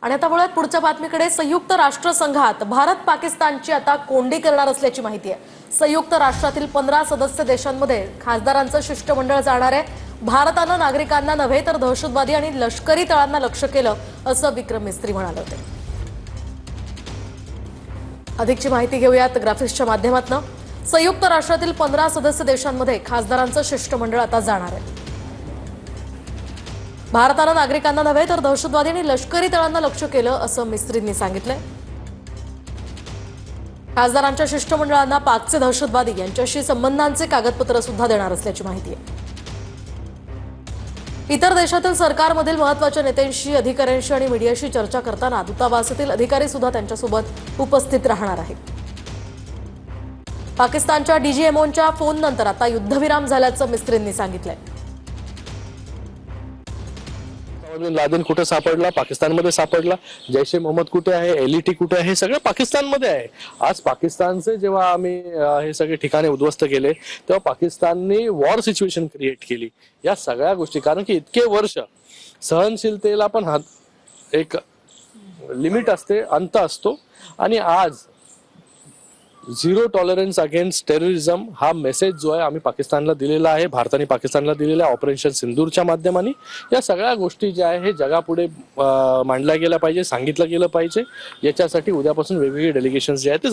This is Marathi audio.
आणि आता वळूयात पुढच्या बातमीकडे। संयुक्त राष्ट्र संघात भारत पाकिस्तानची आता कोंडी करणार असल्याची माहिती आहे। संयुक्त राष्ट्रातील 15 सदस्य देशांमध्ये खासदारांचं शिष्टमंडळ जाणार आहे। भारतानं नागरिकांना नव्हे तर दहशतवादी आणि लष्करी तळांना लक्ष्य केलं असं विक्रम मिस्त्री म्हणाले होते। अधिकची माहिती घेऊयात ग्राफिक्सच्या माध्यमातून। संयुक्त राष्ट्रातील 15 सदस्य देशांमध्ये खासदारांचं शिष्टमंडळ आता जाणार आहे। भारतानं नागरिकांना नव्हे तर दहशतवादी आणि लष्करी तळांना लक्ष्य केलं असं मिस्त्रींनी सांगितलंय। खासदारांच्या शिष्टमंडळांना पाकचे दहशतवादी यांच्याशी संबंधांचे कागदपत्र सुद्धा देणार असल्याची माहिती आहे। इतर देशातील सरकारमधील महत्त्वाच्या नेत्यांशी, अधिकाऱ्यांशी आणि मीडियाशी चर्चा करताना दूतावासातील अधिकारी सुद्धा त्यांच्यासोबत उपस्थित राहणार आहेत। पाकिस्तानच्या डीजीएमओच्या फोन नंतर आता युद्धविराम झाल्याचं मिस्त्रींनी सांगितलंय। लादेन कुठे सापडला, पाकिस्तानमध्ये सापडला, जैश ए मोहम्मद कुठे आहे, एलईटी कुठे आहे, हे सगळं पाकिस्तानमध्ये आहे। आज पाकिस्तानचे जेव्हा आम्ही हे सगळे ठिकाणे उद्ध्वस्त केले तेव्हा पाकिस्तानने वॉर सिच्युएशन क्रिएट केली। या सगळ्या गोष्टी कारण की इतके वर्ष सहनशीलतेला पण एक लिमिट असते, अंत असतो आणि आज झिरो टॉलरन्स अगेन्स्ट टेररिझम हा मेसेज जो आहे आम्ही पाकिस्तानला दिलेला आहे, भारताने पाकिस्तानला दिलेला आहे ऑपरेशन सिंदूरच्या माध्यमाने। या सगळ्या गोष्टी ज्या आहे हे जगापुढे मांडल्या गेल्या पाहिजे, सांगितलं गेलं पाहिजे। याच्यासाठी उद्यापासून वेगवेगळे डेलिगेशन्स जे आहेत